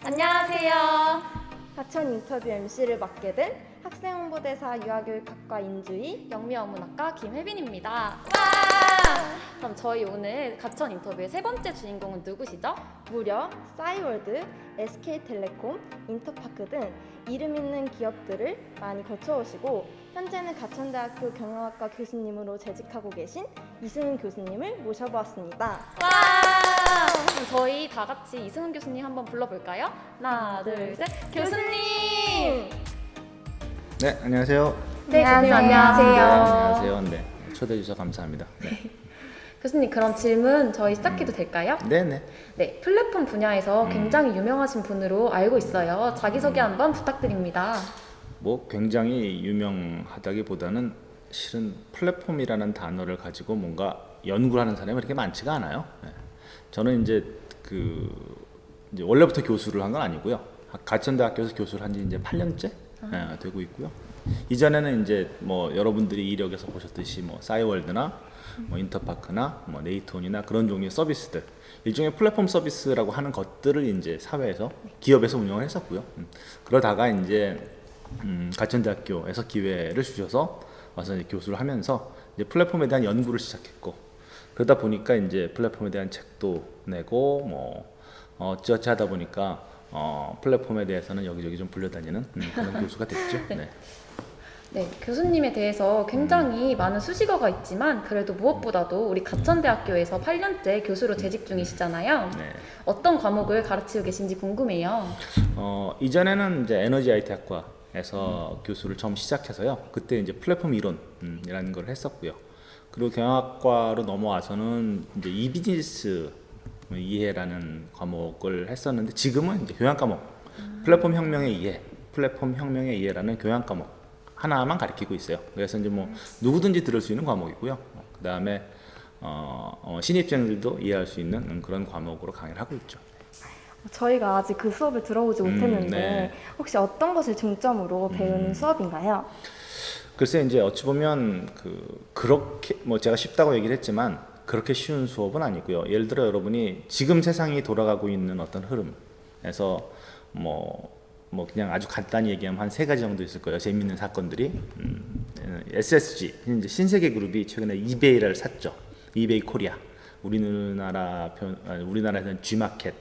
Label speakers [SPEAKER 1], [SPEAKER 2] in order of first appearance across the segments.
[SPEAKER 1] 안녕하세요.
[SPEAKER 2] 하천 인터뷰 MC를 맡게 된 학생홍보대사 유아교육학과 인주희
[SPEAKER 1] 영미어문학과 김혜빈입니다. 와! 그럼 저희 오늘 가천 인터뷰의 세 번째 주인공은 누구시죠?
[SPEAKER 2] 무려 싸이월드, SK텔레콤, 인터파크 등 이름 있는 기업들을 많이 거쳐오시고 현재는 가천대학교 경영학과 교수님으로 재직하고 계신 이승은 교수님을 모셔보았습니다.
[SPEAKER 1] 와! 그럼 저희 다 같이 이승은 교수님 한번 불러볼까요? 하나, 둘, 셋. 교수님!
[SPEAKER 3] 네, 안녕하세요.
[SPEAKER 1] 네,
[SPEAKER 2] 안녕하세요.
[SPEAKER 3] 안녕하세요. 네, 초대해 주셔서 감사합니다. 네,
[SPEAKER 1] 교수님, 그럼 질문 저희 시작해도 될까요?
[SPEAKER 3] 네.
[SPEAKER 1] 네, 플랫폼 분야에서 굉장히 유명하신 분으로 알고 있어요. 자기소개 한번 부탁드립니다.
[SPEAKER 3] 뭐 굉장히 유명하다기보다는 실은 플랫폼이라는 단어를 가지고 뭔가 연구를 하는 사람이 그렇게 많지가 않아요. 네. 저는 이제 이제 원래부터 교수를 한 건 아니고요. 가천대학교에서 교수를 한 지 이제 8년째 되고 있고요. 이전에는 이제 뭐 여러분들이 이력에서 보셨듯이 뭐 싸이월드나 뭐 인터파크나 뭐 네이트온이나 그런 종류의 서비스들, 일종의 플랫폼 서비스라고 하는 것들을 이제 사회에서 기업에서 운영을 했었고요. 그러다가 이제 가천대학교에서 기회를 주셔서 와서 이제 교수를 하면서 이제 플랫폼에 대한 연구를 시작했고, 그러다 보니까 이제 플랫폼에 대한 책도 내고 뭐 어찌어찌 하다 보니까 플랫폼에 대해서는 여기저기 좀 불려다니는 그런 교수가 됐죠. 네.
[SPEAKER 1] 네, 교수님에 대해서 굉장히 많은 수식어가 있지만 그래도 무엇보다도 우리 가천대학교에서 8년째 교수로 재직 중이시잖아요.
[SPEAKER 3] 네.
[SPEAKER 1] 어떤 과목을 가르치고 계신지 궁금해요.
[SPEAKER 3] 이전에는 이제 에너지 IT 학과에서 교수를 처음 시작해서요. 그때 이제 플랫폼 이론이라는 걸 했었고요. 그리고 경영학과로 넘어와서는 이제 이비즈니스 이해라는 과목을 했었는데, 지금은 이제 교양 과목, 플랫폼 혁명의 이해라는 교양 과목 하나만 가르치고 있어요. 그래서 이제 뭐 누구든지 들을 수 있는 과목이고요. 그 다음에 신입생들도 이해할 수 있는 그런 과목으로 강의를 하고 있죠.
[SPEAKER 2] 저희가 아직 그 수업을 들어보지 못했는데
[SPEAKER 3] 네.
[SPEAKER 2] 혹시 어떤 것을 중점으로 배우는 수업인가요?
[SPEAKER 3] 글쎄 이제 어찌 보면 그렇게 뭐 제가 쉽다고 얘기를 했지만 그렇게 쉬운 수업은 아니고요. 예를 들어 여러분이 지금 세상이 돌아가고 있는 어떤 흐름에서 뭐 그냥 아주 간단히 얘기하면 한 세 가지 정도 있을 거예요. 재밌는 사건들이. SSG 이제 신세계그룹이 최근에 이베이를 샀죠. 이베이 코리아. 우리나라에서는 G마켓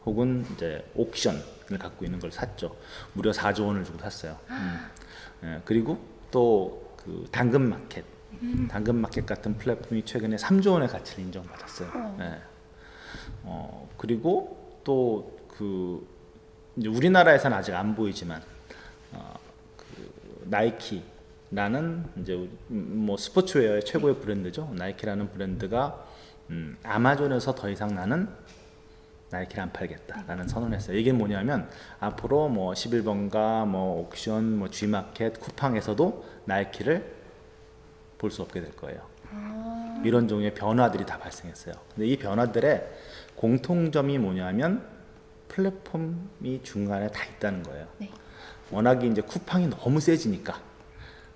[SPEAKER 3] 혹은 이제 옥션을 갖고 있는 걸 샀죠. 무려 4조 원을 주고 샀어요. 그리고 또 그 당근마켓 같은 플랫폼이 최근에 3조 원의 가치를 인정받았어요. 그리고 또 이제 우리나라에서는 아직 안 보이지만 나이키라는 이제 뭐 스포츠웨어의 최고의 브랜드죠. 나이키라는 브랜드가 아마존에서 더 이상 나는 나이키를 안 팔겠다라는 선언을 했어요. 이게 뭐냐면 앞으로 뭐 11번가 뭐 옥션 뭐 G마켓 쿠팡에서도 나이키를 볼 수 없게 될 거예요. 이런 종류의 변화들이 다 발생했어요. 근데 이 변화들의 공통점이 뭐냐면 플랫폼이 중간에 다 있다는 거예요.
[SPEAKER 1] 네.
[SPEAKER 3] 워낙에 이제 쿠팡이 너무 세지니까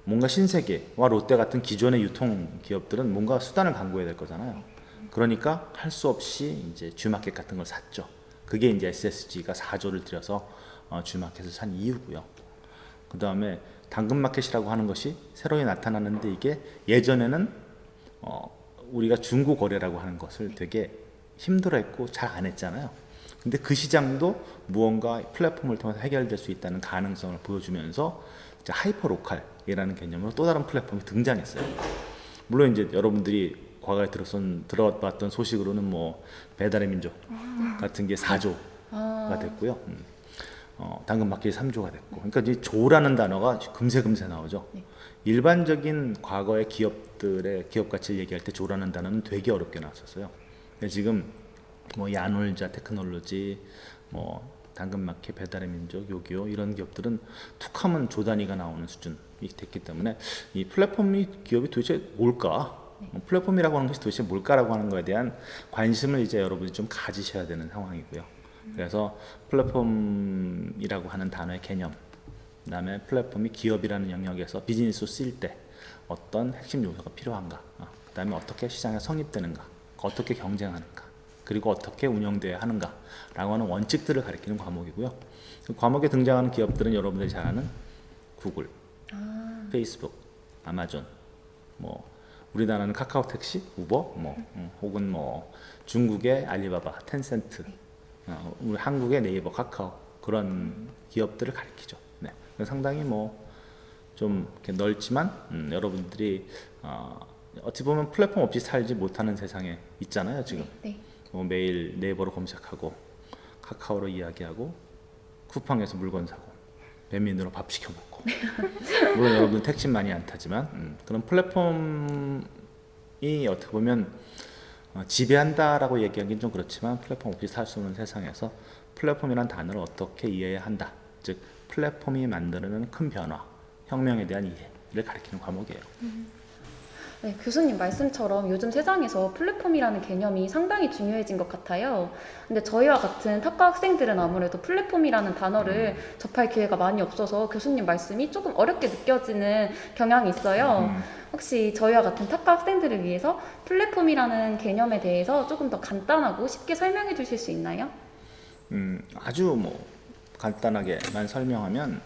[SPEAKER 3] 뭔가 신세계와 롯데 같은 기존의 유통 기업들은 뭔가 수단을 강구해야 될 거잖아요. 그러니까 할 수 없이 이제 G마켓 같은 걸 샀죠. 그게 이제 SSG가 4조를 들여서 G마켓을 산 이유고요. 그 다음에 당근마켓이라고 하는 것이 새로 나타났는데, 이게 예전에는 우리가 중고 거래라고 하는 것을 되게 힘들어했고 잘 안 했잖아요. 근데 그 시장도 무언가 플랫폼을 통해서 해결될 수 있다는 가능성을 보여주면서 이제 하이퍼 로컬이라는 개념으로 또 다른 플랫폼이 등장했어요. 물론 이제 여러분들이 과거에 들어봤던 소식으로는 뭐 배달의 민족 같은 게 4조가 됐고요. 당근마켓이 3조가 됐고, 그러니까 이제 조라는 단어가 금세 나오죠.
[SPEAKER 1] 네.
[SPEAKER 3] 일반적인 과거의 기업들의 기업 가치를 얘기할 때 조라는 단어는 되게 어렵게 나왔었어요. 근데 지금 뭐 야놀자 테크놀로지, 뭐 당근마켓, 배달의 민족, 요기요 이런 기업들은 툭하면 조 단위가 나오는 수준이 됐기 때문에 이 플랫폼이 기업이 도대체 뭘까? 플랫폼이라고 하는 것이 도대체 뭘까라고 하는 거에 대한 관심을 이제 여러분이 좀 가지셔야 되는 상황이고요. 그래서 플랫폼이라고 하는 단어의 개념, 그다음에 플랫폼이 기업이라는 영역에서 비즈니스로 쓰일 때 어떤 핵심 요소가 필요한가, 그다음에 어떻게 시장에 성립되는가, 어떻게 경쟁하는가, 그리고 어떻게 운영되어야 하는가라고 하는 원칙들을 가리키는 과목이고요. 그 과목에 등장하는 기업들은 여러분들이 잘 아는 구글, 페이스북, 아마존, 뭐 우리나라는 카카오택시, 우버, 혹은 뭐 중국의 알리바바, 텐센트, 우리 한국의 네이버, 카카오 그런 기업들을 가리키죠. 네. 상당히 뭐 좀 넓지만 여러분들이 어찌 보면 플랫폼 없이 살지 못하는 세상에 있잖아요 지금.
[SPEAKER 1] 네.
[SPEAKER 3] 매일 네이버로 검색하고 카카오로 이야기하고 쿠팡에서 물건 사고 배민으로 밥 시켜 먹고 물론 여러분 택시 많이 안 타지만 그런 플랫폼이 어떻게 보면 지배한다라고 얘기하기는 좀 그렇지만 플랫폼 없이 살 수 없는 세상에서 플랫폼이란 단어를 어떻게 이해해야 한다, 즉 플랫폼이 만드는 큰 변화, 혁명에 대한 이해를 가리키는 과목이에요.
[SPEAKER 1] 네, 교수님 말씀처럼 요즘 세상에서 플랫폼이라는 개념이 상당히 중요해진 것 같아요. 근데 저희와 같은 탁과 학생들은 아무래도 플랫폼이라는 단어를 접할 기회가 많이 없어서 교수님 말씀이 조금 어렵게 느껴지는 경향이 있어요. 혹시 저희와 같은 탁과 학생들을 위해서 플랫폼이라는 개념에 대해서 조금 더 간단하고 쉽게 설명해 주실 수 있나요?
[SPEAKER 3] 아주 뭐 간단하게만 설명하면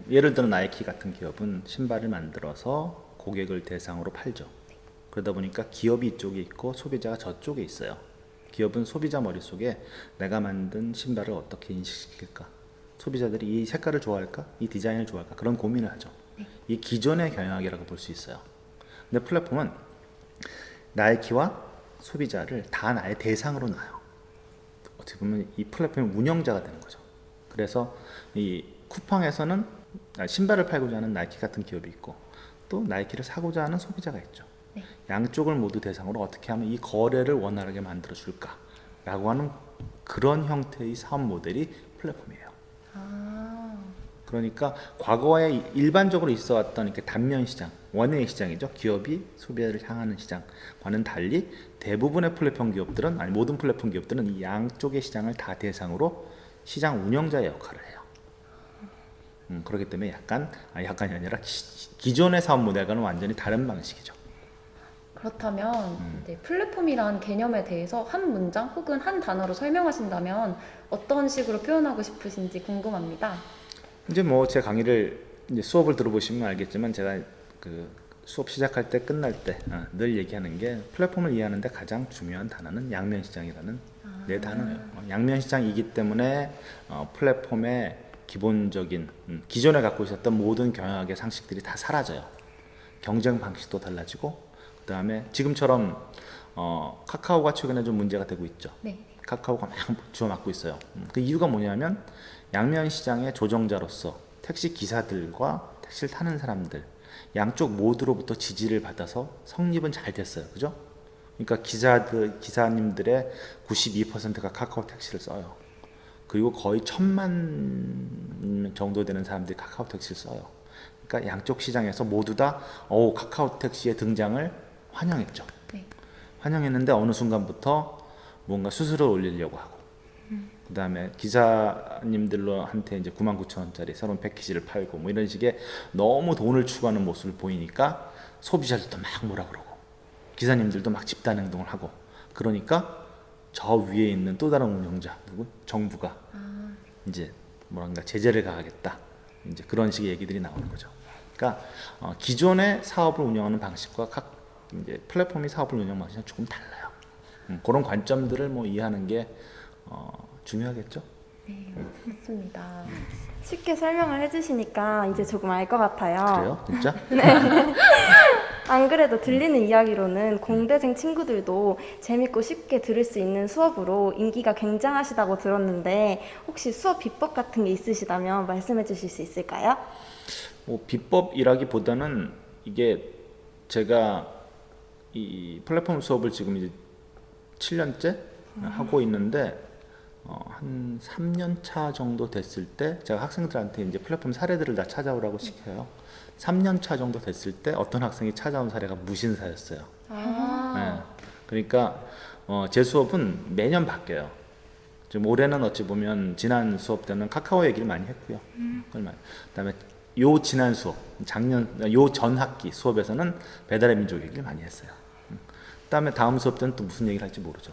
[SPEAKER 3] 예를 들어 나이키 같은 기업은 신발을 만들어서 고객을 대상으로 팔죠. 그러다 보니까 기업이 이쪽에 있고 소비자가 저쪽에 있어요. 기업은 소비자 머릿속에 내가 만든 신발을 어떻게 인식시킬까? 소비자들이 이 색깔을 좋아할까? 이 디자인을 좋아할까? 그런 고민을 하죠. 이 기존의 경영학이라고 볼 수 있어요. 근데 플랫폼은 나이키와 소비자를 다 나의 대상으로 놔요. 어떻게 보면 이 플랫폼의 운영자가 되는 거죠. 그래서 이 쿠팡에서는 신발을 팔고자 하는 나이키 같은 기업이 있고 또 나이키를 사고자 하는 소비자가 있죠.
[SPEAKER 1] 네.
[SPEAKER 3] 양쪽을 모두 대상으로 어떻게 하면 이 거래를 원활하게 만들어 줄까라고 하는 그런 형태의 사업 모델이 플랫폼이에요. 그러니까 과거에 일반적으로 있어 왔던 이렇게 단면 시장, 원웨이 시장이죠. 기업이 소비자를 향하는 시장과는 달리 대부분의 플랫폼 기업들은, 아니 모든 플랫폼 기업들은 이 양쪽의 시장을 다 대상으로 시장 운영자의 역할을 해요. 그렇기 때문에 약간이 아니라 기존의 사업 모델과는 완전히 다른 방식이죠.
[SPEAKER 1] 그렇다면 이제 플랫폼이란 개념에 대해서 한 문장 혹은 한 단어로 설명하신다면 어떤 식으로 표현하고 싶으신지 궁금합니다.
[SPEAKER 3] 이제 뭐 제 강의를 이제 수업을 들어보시면 알겠지만 제가 그 수업 시작할 때 끝날 때 늘 얘기하는 게 플랫폼을 이해하는데 가장 중요한 단어는 양면시장이라는 네 단어예요. 양면시장이기 때문에 플랫폼의 기본적인 기존에 갖고 있었던 모든 경영학의 상식들이 다 사라져요. 경쟁 방식도 달라지고 그 다음에 지금처럼 카카오가 최근에 좀 문제가 되고 있죠.
[SPEAKER 1] 네.
[SPEAKER 3] 카카오가 막 주워맞고 있어요. 그 이유가 뭐냐면 양면 시장의 조정자로서 택시 기사들과 택시를 타는 사람들 양쪽 모두로부터 지지를 받아서 성립은 잘 됐어요. 그죠? 그러니까 기사님들의 92%가 카카오 택시를 써요. 그리고 거의 1,000만 정도 되는 사람들이 카카오 택시를 써요. 그러니까 양쪽 시장에서 모두 다 카카오 택시의 등장을 환영했죠.
[SPEAKER 1] 네.
[SPEAKER 3] 환영했는데 어느 순간부터 뭔가 수수료를 올리려고 하고 그 다음에 기사님들한테 이제 99,000원짜리 새로운 패키지를 팔고 뭐 이런 식의 너무 돈을 추구하는 모습을 보이니까 소비자들도 막 뭐라 그러고 기사님들도 막 집단 행동을 하고 그러니까 저 위에 있는 또 다른 운영자 누구 정부가 이제 뭐랄까 제재를 가하겠다 이제 그런 식의 얘기들이 나오는 거죠. 그러니까 기존의 사업을 운영하는 방식과 각 이제 플랫폼이 사업을 운영하는 방식은 조금 달라요. 그런 관점들을 뭐 이해하는 게 중요하겠죠.
[SPEAKER 1] 네, 맞습니다.
[SPEAKER 2] 쉽게 설명을 해주시니까 이제 조금 알 것 같아요.
[SPEAKER 3] 그래요? 진짜?
[SPEAKER 2] 안 그래도 들리는 이야기로는 공대생 친구들도 재밌고 쉽게 들을 수 있는 수업으로 인기가 굉장하시다고 들었는데 혹시 수업 비법 같은 게 있으시다면 말씀해 주실 수 있을까요?
[SPEAKER 3] 뭐 비법이라기보다는 이게 제가 이 플랫폼 수업을 지금 이제 7년째 하고 있는데 한 3년 차 정도 됐을 때 제가 학생들한테 이제 플랫폼 사례들을 다 찾아오라고 시켜요. 3년 차 정도 됐을 때 어떤 학생이 찾아온 사례가 무신사였어요. 네. 그러니까 제 수업은 매년 바뀌어요. 지금 올해는 어찌 보면 지난 수업 때는 카카오 얘기를 많이 했고요. 그다음에 요 지난 수업, 요 전 학기 수업에서는 배달의 민족 얘기를 많이 했어요. 그다음에 다음 수업 때는 또 무슨 얘기를 할지 모르죠.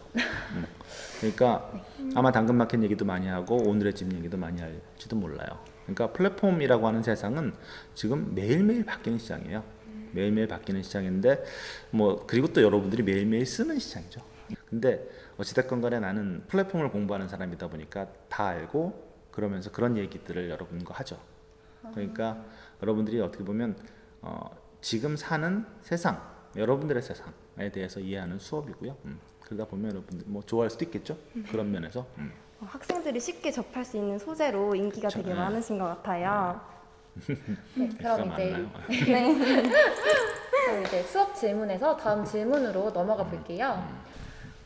[SPEAKER 3] 그러니까 아마 당근마켓 얘기도 많이 하고 오늘의 집 얘기도 많이 할지도 몰라요. 그러니까 플랫폼이라고 하는 세상은 지금 매일매일 바뀌는 시장이에요. 매일매일 바뀌는 시장인데 뭐 그리고 또 여러분들이 매일매일 쓰는 시장이죠. 근데 어찌됐건 간에 나는 플랫폼을 공부하는 사람이다 보니까 다 알고 그러면서 그런 얘기들을 여러분과 하죠. 그러니까 여러분들이 어떻게 보면 지금 사는 세상, 여러분들의 세상에 대해서 이해하는 수업이고요. 그러다 보면 여러분들 뭐 좋아할 수도 있겠죠. 그런 면에서.
[SPEAKER 2] 학생들이 쉽게 접할 수 있는 소재로 인기가
[SPEAKER 3] 그쵸,
[SPEAKER 2] 되게
[SPEAKER 3] 네.
[SPEAKER 2] 많으신 것 같아요.
[SPEAKER 1] 네, 그럼 이제
[SPEAKER 3] 많나요?
[SPEAKER 1] 그럼 이제 수업 질문에서 다음 질문으로 넘어가 볼게요.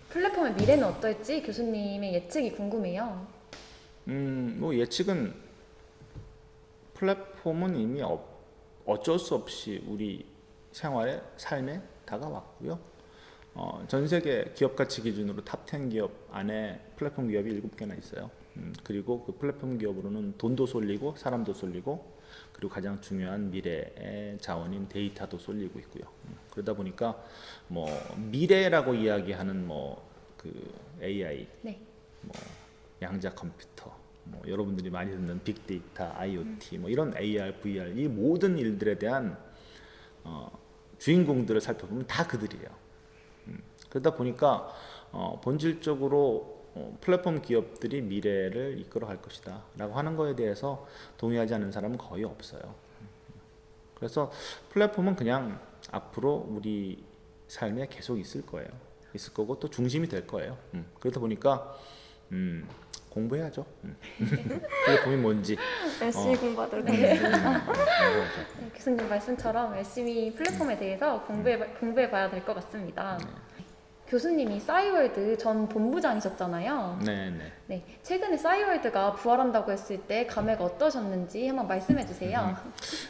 [SPEAKER 1] 플랫폼의 미래는 어떨지 교수님의 예측이 궁금해요.
[SPEAKER 3] 뭐 예측은 플랫폼은 이미 어쩔 수 없이 우리 생활에 삶에 다가왔고요. 전 세계 기업 가치 기준으로 탑 10 기업 안에 플랫폼 기업이 7개나 있어요. 그리고 그 플랫폼 기업으로는 돈도 쏠리고 사람도 쏠리고 그리고 가장 중요한 미래의 자원인 데이터도 쏠리고 있고요. 그러다 보니까 뭐 미래라고 이야기하는 뭐 그 AI,
[SPEAKER 1] 네.
[SPEAKER 3] 뭐 양자 컴퓨터, 뭐 여러분들이 많이 듣는 빅데이터, IoT, 뭐 이런 AR, VR 이 모든 일들에 대한 주인공들을 살펴보면 다 그들이에요. 그러다 보니까 본질적으로 플랫폼 기업들이 미래를 이끌어갈 것이다라고 하는 거에 대해서 동의하지 않는 사람은 거의 없어요. 그래서 플랫폼은 그냥 앞으로 우리 삶에 계속 있을 거예요. 있을 거고 또 중심이 될 거예요. 그러다 보니까 공부해야죠. 플랫폼이 뭔지.
[SPEAKER 2] 열심히 공부하도록 하겠습니다.
[SPEAKER 1] 네, 교수님 말씀처럼 열심히 플랫폼에 대해서 공부해봐야 될 것 같습니다. 교수님이 싸이월드 전 본부장이셨잖아요.
[SPEAKER 3] 네네.
[SPEAKER 1] 네, 최근에 싸이월드가 부활한다고 했을 때 감회가 어떠셨는지 한번 말씀해 주세요.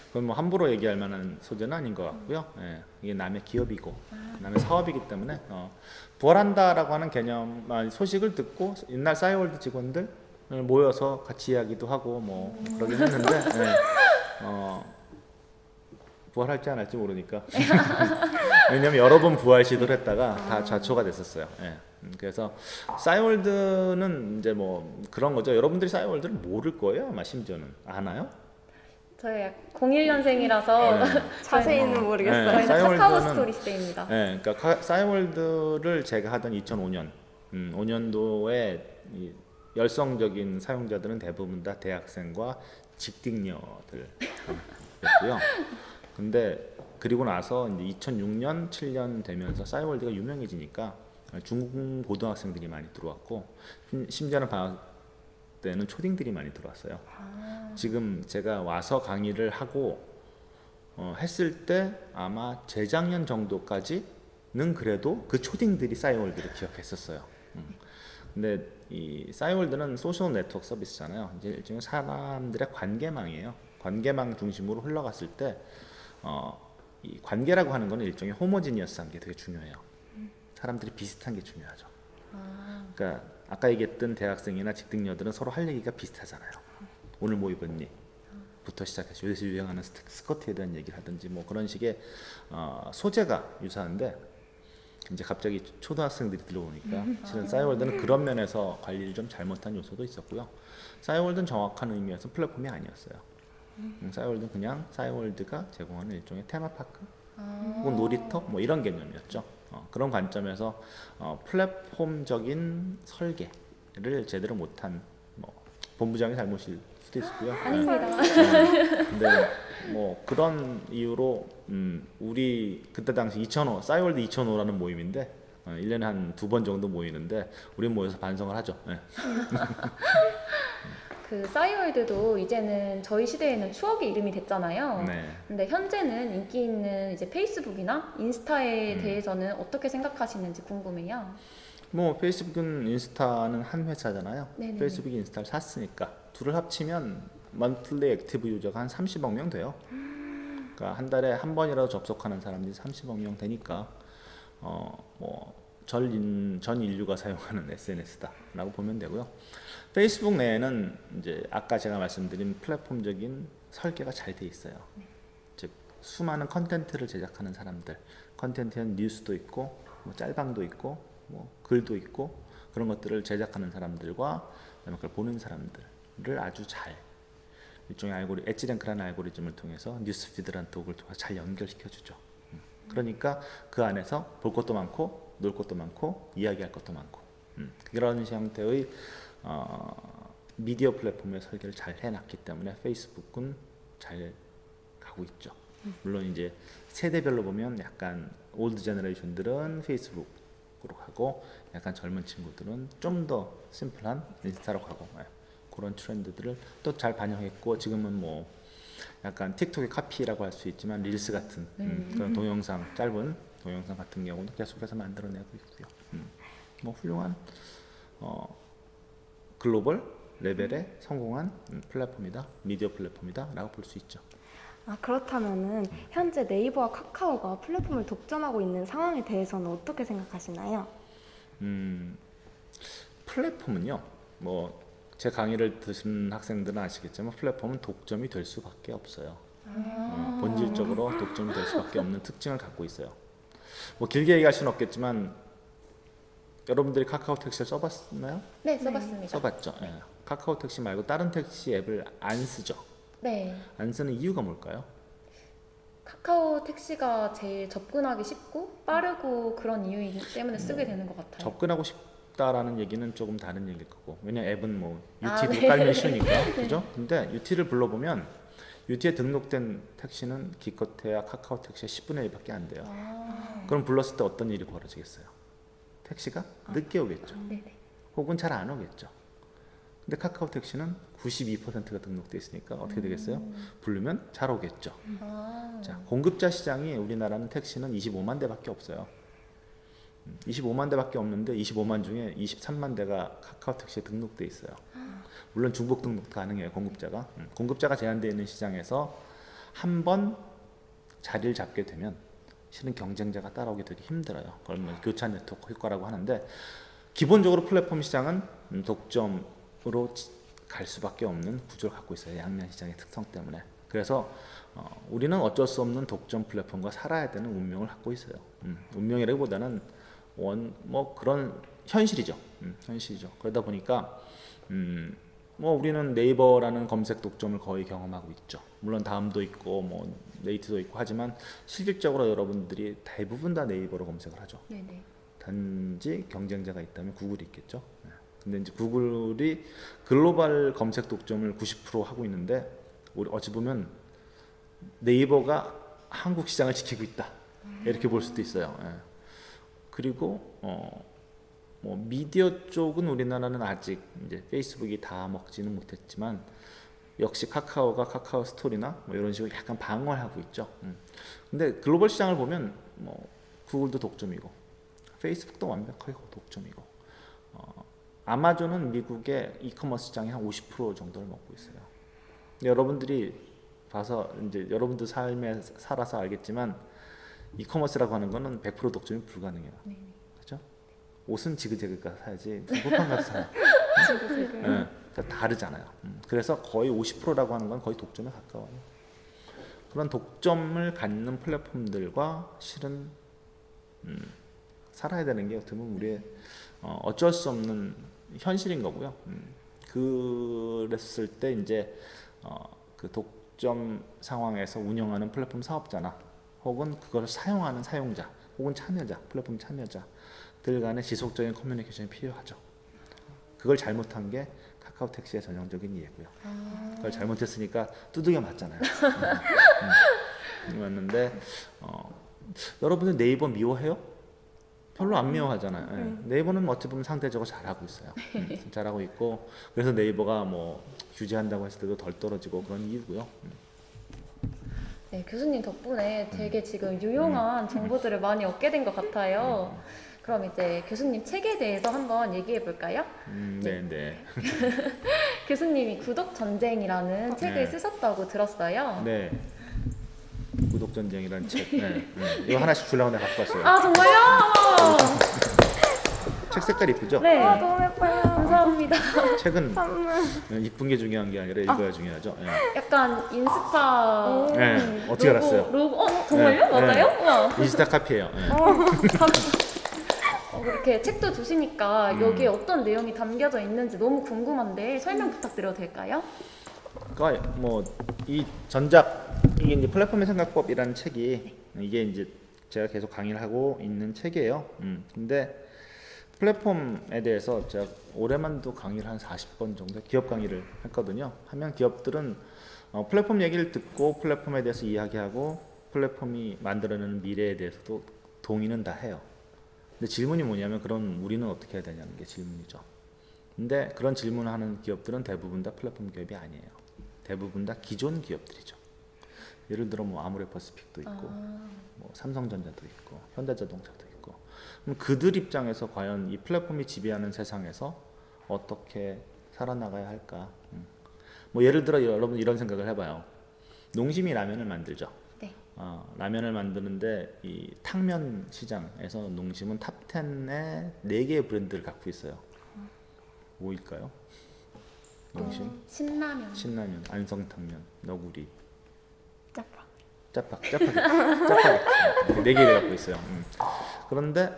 [SPEAKER 3] 그건 뭐 함부로 얘기할 만한 소재는 아닌 것 같고요. 예, 이게 남의 기업이고 남의 사업이기 때문에 부활한다라고 하는 개념, 소식을 듣고 옛날 싸이월드 직원들 모여서 같이 이야기도 하고 뭐 그러긴 했는데 부활할지 안 할지 모르니까. 왜냐면 여러 번 부활 시도를 했다가 다 좌초가 됐었어요. 예. 그래서 싸이월드는 이제 뭐 그런 거죠. 여러분들이 싸이월드를 모를 거예요. 아마 심지어는 아나요?
[SPEAKER 1] 저희 01년생이라서
[SPEAKER 2] 자세히는 모르겠어요.
[SPEAKER 3] 네.
[SPEAKER 1] 저희는 카카오
[SPEAKER 3] 싸이월드는-
[SPEAKER 1] 스토리 시대입니다.
[SPEAKER 3] 네, 그러니까 싸이월드를 제가 하던 2005년, 5년도에 이 열성적인 사용자들은 대부분 다 대학생과 직딩녀들이었고요. 근데 그리고 나서 이제 2006년, 7년 되면서 싸이월드가 유명해지니까 중고등학생들이 많이 들어왔고 심지어는 방학 때는 초딩들이 많이 들어왔어요. 지금 제가 와서 강의를 하고 했을 때 아마 재작년 정도까지는 그래도 그 초딩들이 싸이월드를 기억했었어요. 근데 이 싸이월드는 소셜 네트워크 서비스잖아요. 이제 일종의 사람들의 관계망이에요. 관계망 중심으로 흘러갔을 때 이 관계라고 하는 거는 일종의 호모지니어스한 게 되게 중요해요. 사람들이 비슷한 게 중요하죠. 그러니까 아까 얘기했던 대학생이나 직딩녀들은 서로 할 얘기가 비슷하잖아요. 오늘 뭐 입었니? 부터 시작해서 요새 유행하는 스커트에 대한 얘기를 하든지 뭐 그런 식의 소재가 유사한데 이제 갑자기 초등학생들이 들어오니까 실은 싸이월드는 그런 면에서 관리를 좀 잘못한 요소도 있었고요. 싸이월드는 정확한 의미에서 플랫폼이 아니었어요. 싸이월드는 그냥 싸이월드가 제공하는 일종의 테마파크 혹은 놀이터 뭐 이런 개념이었죠. 그런 관점에서 플랫폼적인 설계를 제대로 못한 뭐 본부장의 잘못일 수도 있고요.
[SPEAKER 1] 아닙니다.
[SPEAKER 3] 근데 뭐 그런 이유로 우리 그때 당시 2005 싸이월드 2005라는 모임인데 1년에 한 2번 정도 모이는데 우리 모여서 반성을 하죠. 네.
[SPEAKER 1] 그 싸이월드도 이제는 저희 시대에는 추억의 이름이 됐잖아요.
[SPEAKER 3] 네.
[SPEAKER 1] 근데 현재는 인기 있는 이제 페이스북이나 인스타에 대해서는 어떻게 생각하시는지 궁금해요.
[SPEAKER 3] 뭐 페이스북은 인스타는 한 회사잖아요.
[SPEAKER 1] 네네네.
[SPEAKER 3] 페이스북이 인스타를 샀으니까 둘을 합치면 먼틀리 액티브 유저가 한 30억 명 돼요. 그러니까 한 달에 한 번이라도 접속하는 사람들이 30억 명 되니까 뭐 전 인류가 사용하는 SNS다라고 보면 되고요. 페이스북 내에는 이제 아까 제가 말씀드린 플랫폼적인 설계가 잘 돼 있어요. 즉 수많은 컨텐츠를 제작하는 사람들, 컨텐츠는 뉴스도 있고 뭐 짤방도 있고 뭐 글도 있고 그런 것들을 제작하는 사람들과 그다음에 그걸 보는 사람들을 아주 잘 일종의 엣지랭크라는 알고리즘을 통해서 뉴스피드라는 도구를 통해서 잘 연결시켜주죠. 그러니까 그 안에서 볼 것도 많고 놀 것도 많고 이야기할 것도 많고 이런 형태의 미디어 플랫폼의 설계를 잘 해놨기 때문에 페이스북은 잘 가고 있죠. 물론 이제 세대별로 보면 약간 올드 제너레이션들은 페이스북으로 가고 약간 젊은 친구들은 좀 더 심플한 인스타로 가고 그런 트렌드들을 또 잘 반영했고 지금은 뭐 약간 틱톡의 카피라고 할 수 있지만 릴스 같은 그런 동영상 짧은 동영상 같은 경우는 계속해서 만들어내고 있고요. 뭐 훌륭한 글로벌 레벨의 성공한 플랫폼이다, 미디어 플랫폼이다라고 볼 수 있죠.
[SPEAKER 2] 그렇다면은 현재 네이버와 카카오가 플랫폼을 독점하고 있는 상황에 대해서는 어떻게 생각하시나요?
[SPEAKER 3] 플랫폼은요, 뭐 제 강의를 듣는 학생들은 아시겠지만 플랫폼은 독점이 될 수밖에 없어요. 본질적으로 독점이 될 수밖에 없는 특징을 갖고 있어요. 뭐 길게 얘기할 수는 없겠지만 여러분들이 카카오 택시를 써봤나요?
[SPEAKER 1] 네, 써봤습니다.
[SPEAKER 3] 써봤죠. 예. 카카오 택시 말고 다른 택시 앱을 안 쓰죠.
[SPEAKER 1] 네.
[SPEAKER 3] 안 쓰는 이유가 뭘까요?
[SPEAKER 1] 카카오 택시가 제일 접근하기 쉽고 빠르고 그런 이유 때문에 쓰게 되는 것 같아요.
[SPEAKER 3] 접근하고 싶다라는 얘기는 조금 다른 얘기일 거고, 왜냐 앱은 뭐
[SPEAKER 1] 아,
[SPEAKER 3] UT도
[SPEAKER 1] 네.
[SPEAKER 3] 깔면 쉬우니까, 그죠? 근데 UT를 불러보면 UT에 등록된 택시는 기껏해야 카카오 택시의 10분의 1밖에 안 돼요. 그럼 불렀을 때 어떤 일이 벌어지겠어요? 택시가 늦게 오겠죠.
[SPEAKER 1] 네네.
[SPEAKER 3] 혹은 잘 안 오겠죠. 근데 카카오 택시는 92%가 등록돼 있으니까 어떻게 되겠어요? 부르면 잘 오겠죠. 자, 공급자 시장이 우리나라는 택시는 25만 대밖에 없어요. 25만 대밖에 없는데 25만 중에 23만 대가 카카오 택시에 등록돼 있어요. 물론 중복 등록도 가능해요, 공급자가. 공급자가 제한되어 있는 시장에서 한 번 자리를 잡게 되면 실은 경쟁자가 따라오기 되게 힘들어요. 그걸 뭐 교차 네트워크 효과라고 하는데, 기본적으로 플랫폼 시장은 독점으로 갈 수밖에 없는 구조를 갖고 있어요. 양면 시장의 특성 때문에. 그래서 우리는 어쩔 수 없는 독점 플랫폼과 살아야 되는 운명을 갖고 있어요. 운명이라기보다는 뭐 그런 현실이죠. 현실이죠. 그러다 보니까 뭐 우리는 네이버라는 검색 독점을 거의 경험하고 있죠. 물론 다음도 있고 뭐 네이트도 있고 하지만 실질적으로 여러분들이 대부분 다 네이버로 검색을 하죠.
[SPEAKER 1] 네네.
[SPEAKER 3] 단지 경쟁자가 있다면 구글이 있겠죠. 근데 이제 구글이 글로벌 검색 독점을 90% 하고 있는데, 우리 어찌 보면 네이버가 한국 시장을 지키고 있다, 이렇게 볼 수도 있어요. 그리고 뭐 미디어 쪽은 우리나라는 아직 이제 페이스북이 다 먹지는 못했지만 역시 카카오가 카카오 스토리나 뭐 이런 식으로 약간 방어를 하고 있죠. 근데 글로벌 시장을 보면 뭐 구글도 독점이고 페이스북도 완벽하게 독점이고 아마존은 미국의 이커머스 시장의 한 50% 정도를 먹고 있어요. 근데 여러분들이 봐서 이제 여러분들 삶에 살아서 알겠지만 이커머스라고 하는 거는 100% 독점이 불가능해요. 그렇죠? 옷은 지그재그가 사야지 쿠팡 가서 사요. 네, 그러니까 다르잖아요. 그래서 거의 50%라고 하는 건 거의 독점에 가까워요. 그런 독점을 갖는 플랫폼들과 실은 살아야 되는 게 어떻게 보면 우리의 어쩔 수 없는 현실인 거고요. 그랬을 때 이제 그 독점 상황에서 운영하는 플랫폼 사업자나 혹은 그걸 사용하는 사용자 혹은 참여자, 플랫폼 참여자들 간의 지속적인 커뮤니케이션이 필요하죠. 그걸 잘못한 게 카카오 택시의 전형적인 예고요. 그걸 잘못했으니까 두들겨 맞잖아요. 맞는데 여러분들 네이버 미워해요? 별로 안 미워하잖아요. 네이버는 어찌 보면 상대적으로 잘하고 있어요. 잘하고 있고, 그래서 네이버가 뭐 규제한다고 했을 때도 덜 떨어지고 그런 이유고요.
[SPEAKER 1] 네, 교수님 덕분에 되게 지금 유용한 정보들을 많이 얻게 된 것 같아요. 그럼 이제 교수님 책에 대해서 한번 얘기해 볼까요?
[SPEAKER 3] 네.
[SPEAKER 1] 교수님이 구독 전쟁이라는 책을 쓰셨다고 들었어요.
[SPEAKER 3] 네. 구독 전쟁이라는 책. 이거 하나씩 주려고 내가 갖고 왔어요.
[SPEAKER 1] 아, 정말요?
[SPEAKER 3] 책 색깔 이쁘죠?
[SPEAKER 1] 네.
[SPEAKER 2] 너무 예뻐요.
[SPEAKER 1] 감사합니다.
[SPEAKER 3] 책은
[SPEAKER 2] 선물.
[SPEAKER 3] 이쁜 게 중요한 게 아니라 읽어야 중요하죠.
[SPEAKER 1] 약간 인스타
[SPEAKER 3] 네. 어떻게 알았어요?
[SPEAKER 1] 로고, 정말요?
[SPEAKER 3] 네.
[SPEAKER 1] 맞아요? 우와.
[SPEAKER 3] 인스타 카피예요.
[SPEAKER 1] 이렇게 책도 주시니까 여기에 어떤 내용이 담겨져 있는지 너무 궁금한데 설명 부탁드려도 될까요?
[SPEAKER 3] 그러니까 뭐 이 전작 이게 이제 플랫폼의 생각법이라는 책이 이게 이제 제가 계속 강의를 하고 있는 책이에요. 근데 플랫폼에 대해서 제가 올해만도 강의를 한 40번 정도 기업 강의를 했거든요. 하면 기업들은 플랫폼 얘기를 듣고 플랫폼에 대해서 이야기하고 플랫폼이 만들어내는 미래에 대해서도 동의는 다 해요. 근데 질문이 뭐냐면 그럼 우리는 어떻게 해야 되냐는 게 질문이죠. 근데 그런 질문을 하는 기업들은 대부분 다 플랫폼 기업이 아니에요. 대부분 다 기존 기업들이죠. 예를 들어 뭐 아모레퍼시픽도 있고 뭐 삼성전자도 있고 현대자동차도 있고 그럼 그들 입장에서 과연 이 플랫폼이 지배하는 세상에서 어떻게 살아나가야 할까? 뭐 예를 들어 여러분 이런 생각을 해봐요. 농심이 라면을 만들죠.
[SPEAKER 1] 네.
[SPEAKER 3] 라면을 만드는데 이 탕면 시장에서 농심은 탑10에 4개의 브랜드를 갖고 있어요. 뭐일까요? 농심, 신라면, 안성탕면, 너구리, 짜파게티 4개를 갖고 있어요. 그런데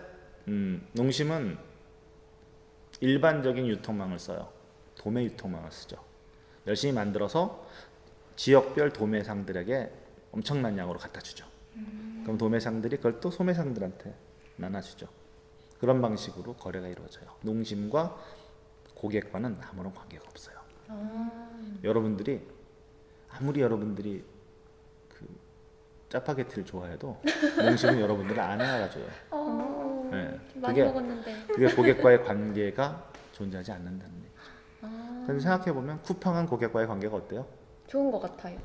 [SPEAKER 3] 농심은 일반적인 유통망을 써요. 도매 유통망을 쓰죠. 열심히 만들어서 지역별 도매상들에게 엄청난 양으로 갖다 주죠. 그럼 도매상들이 그걸 또 소매상들한테 나눠주죠. 그런 방식으로 거래가 이루어져요. 농심과 고객과는 아무런 관계가 없어요. 여러분들이 아무리 여러분들이 그 짜파게티를 좋아해도 농심은 여러분들을 안 알아줘요. 네,
[SPEAKER 1] 많이 먹었는데.
[SPEAKER 3] 그게 고객과의 관계가 존재하지 않는다는 얘기죠. 근데 생각해 보면 쿠팡은 고객과의 관계가 어때요?
[SPEAKER 1] 좋은 것 같아요.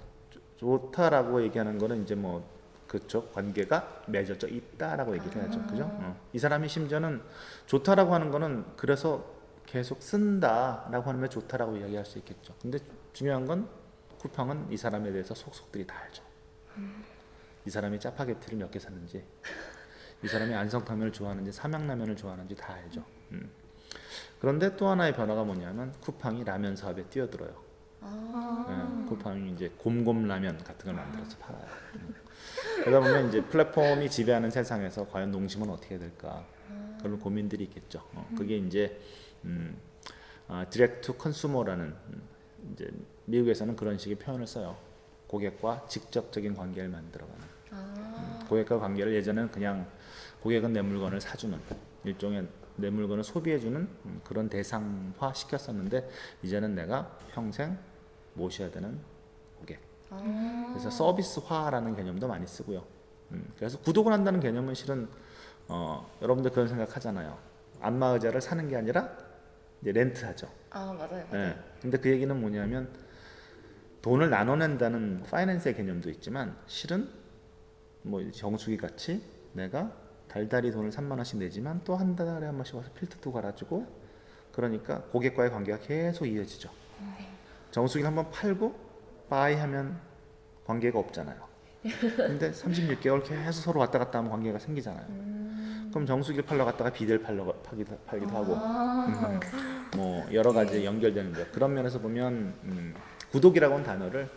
[SPEAKER 3] 좋다라고 얘기하는 거는 이제 뭐 그쪽 관계가 맺어져 있다라고 얘기를 하죠. 그죠? 이 사람이 심지어는 좋다라고 하는 거는 그래서 계속 쓴다라고 하면 좋다라고 이야기할 수 있겠죠. 근데 중요한 건 쿠팡은 이 사람에 대해서 속속들이 다 알죠. 이 사람이 짜파게티를 몇 개 샀는지, 이 사람이 안성탕면을 좋아하는지, 삼양라면을 좋아하는지 다 알죠. 그런데 또 하나의 변화가 뭐냐면 쿠팡이 라면 사업에 뛰어들어요. 쿠팡이 이제 곰곰라면 같은 걸 만들어서 팔아요. 그러다 보면 이제 플랫폼이 지배하는 세상에서 과연 농심은 어떻게 해야 될까? 그런 고민들이 있겠죠. 그게 이제 디렉트 컨슈머라는 이제 미국에서는 그런 식의 표현을 써요. 고객과 직접적인 관계를 만들어가는. 고객과 관계를 예전에는 그냥 고객은 내 물건을 사주는 일종의 내 물건을 소비해주는 그런 대상화 시켰었는데 이제는 내가 평생 모셔야 되는 고객. 그래서 서비스화라는 개념도 많이 쓰고요. 그래서 구독을 한다는 개념은 실은 여러분들 그런 생각하잖아요. 안마의자를 사는 게 아니라 이제 렌트하죠.
[SPEAKER 1] 맞아요.
[SPEAKER 3] 네. 근데 그 얘기는 뭐냐면 돈을 나눠낸다는 파이낸스의 개념도 있지만 실은 뭐 정수기 같이 내가 달달이 돈을 3만 원씩 내지만 또 한 달에 한 번씩 와서 필터도 갈아주고 그러니까 고객과의 관계가 계속 이어지죠. 정수기를 한번 팔고 바이 하면 관계가 없잖아요. 근데 36개월 계속 서로 왔다 갔다 하면 관계가 생기잖아요. 그럼 정수기를 팔러 갔다가 비데를 팔기도 하고 뭐 여러 가지 연결되는 거. 그런 면에서 보면 구독이라고 하는 단어를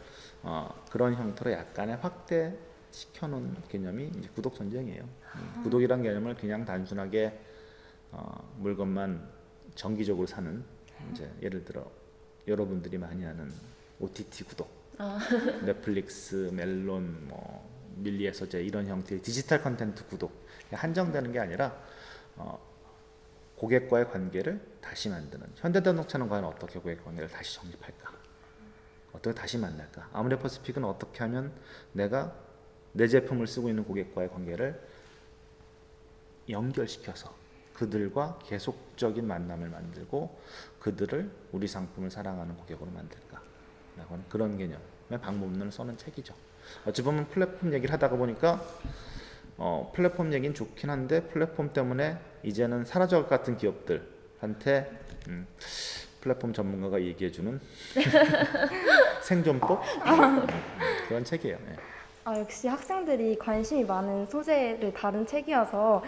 [SPEAKER 3] 그런 형태로 약간의 확대시켜놓은 개념이 이제 구독 전쟁이에요. 구독이란 개념을 그냥 단순하게 물건만 정기적으로 사는 이제 예를 들어 여러분들이 많이 아는 OTT 구독, 넷플릭스, 멜론, 뭐 밀리에서제 이런 형태의 디지털 컨텐츠 구독 한정되는 게 아니라 고객과의 관계를 다시 만드는. 현대자동차는 과연 어떻게 고객 관계를 다시 정립할까? 어떻게 다시 만날까? 아모레퍼시픽은 어떻게 하면 내가 내 제품을 쓰고 있는 고객과의 관계를 연결시켜서 그들과 계속적인 만남을 만들고 그들을 우리 상품을 사랑하는 고객으로 만들까? 라고 하는 그런 개념의 방법론을 써는 책이죠. 어찌 보면 플랫폼 얘기를 하다가 보니까 플랫폼 얘기는 좋긴 한데 플랫폼 때문에 이제는 사라질 것 같은 기업들한테 플랫폼 전문가가 얘기해주는 생존법 그런 책이에요. 네.
[SPEAKER 2] 역시 학생들이 관심이 많은 소재를 다룬 책이어서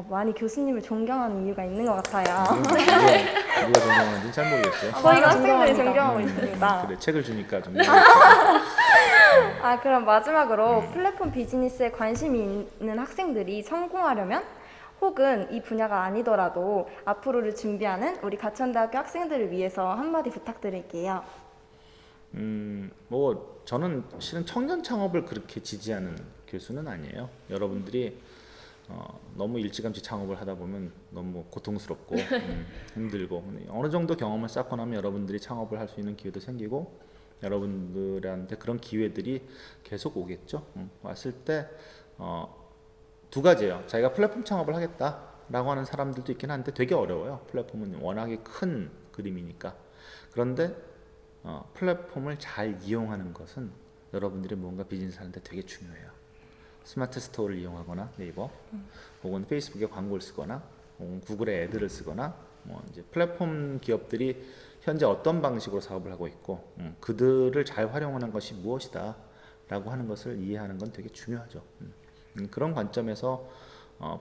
[SPEAKER 2] 많이 교수님을 존경하는 이유가 있는 것 같아요.
[SPEAKER 3] 누가 존경하는지 잘 모르겠어요.
[SPEAKER 2] 저희가 학생들이 존경하고 있습니다.
[SPEAKER 3] 그래, 책을 주니까 좀.
[SPEAKER 2] 그럼 마지막으로 플랫폼 비즈니스에 관심이 있는 학생들이 성공하려면 혹은 이 분야가 아니더라도 앞으로를 준비하는 우리 가천대학교 학생들을 위해서 한마디 부탁드릴게요.
[SPEAKER 3] 뭐 저는 실은 청년 창업을 그렇게 지지하는 교수는 아니에요. 여러분들이 너무 일찌감치 창업을 하다 보면 너무 고통스럽고 힘들고 어느 정도 경험을 쌓고 나면 여러분들이 창업을 할 수 있는 기회도 생기고 여러분들한테 그런 기회들이 계속 오겠죠. 왔을 때 두 가지예요. 자기가 플랫폼 창업을 하겠다라고 하는 사람들도 있긴 한데 되게 어려워요. 플랫폼은 워낙에 큰 그림이니까. 그런데 플랫폼을 잘 이용하는 것은 여러분들이 뭔가 비즈니스 하는데 되게 중요해요. 스마트 스토어를 이용하거나 네이버 혹은 페이스북에 광고를 쓰거나 혹은 구글에 애드를 쓰거나 뭐 이제 플랫폼 기업들이 현재 어떤 방식으로 사업을 하고 있고 그들을 잘 활용하는 것이 무엇이다 라고 하는 것을 이해하는 건 되게 중요하죠. 그런 관점에서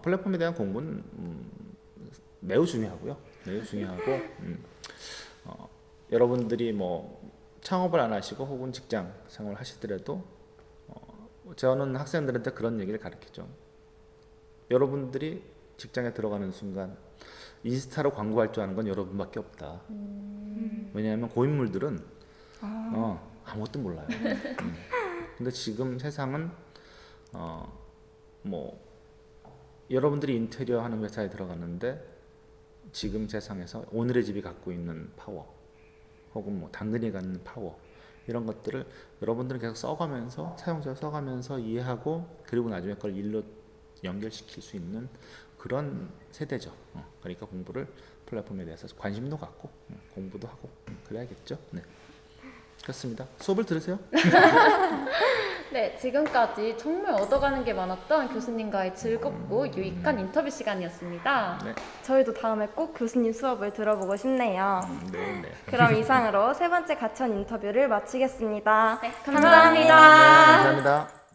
[SPEAKER 3] 플랫폼에 대한 공부는 매우 중요하고요. 매우 중요하고 여러분들이 뭐 창업을 안 하시고 혹은 직장 생활을 하시더라도 저는 학생들한테 그런 얘기를 가르치죠. 여러분들이 직장에 들어가는 순간 인스타로 광고할 줄 아는 건 여러분밖에 없다. 왜냐하면 고인물들은 아무것도 몰라요. 근데 지금 세상은 뭐 여러분들이 인테리어 하는 회사에 들어갔는데 지금 세상에서 오늘의 집이 갖고 있는 파워 혹은 뭐 당근이 갖는 파워 이런 것들을 여러분들은 계속 써가면서 사용자가 써가면서 이해하고 그리고 나중에 그걸 일로 연결시킬 수 있는 그런 세대죠. 그러니까 공부를 플랫폼에 대해서 관심도 갖고 공부도 하고 그래야겠죠. 네. 그렇습니다. 수업을 들으세요.
[SPEAKER 1] 네, 지금까지 정말 얻어가는 게 많았던 교수님과의 즐겁고 유익한 인터뷰 시간이었습니다.
[SPEAKER 3] 네.
[SPEAKER 2] 저희도 다음에 꼭 교수님 수업을 들어보고 싶네요.
[SPEAKER 3] 네, 네.
[SPEAKER 2] 그럼 이상으로 세 번째 가천 인터뷰를 마치겠습니다.
[SPEAKER 1] 네,
[SPEAKER 2] 감사합니다.
[SPEAKER 3] 감사합니다.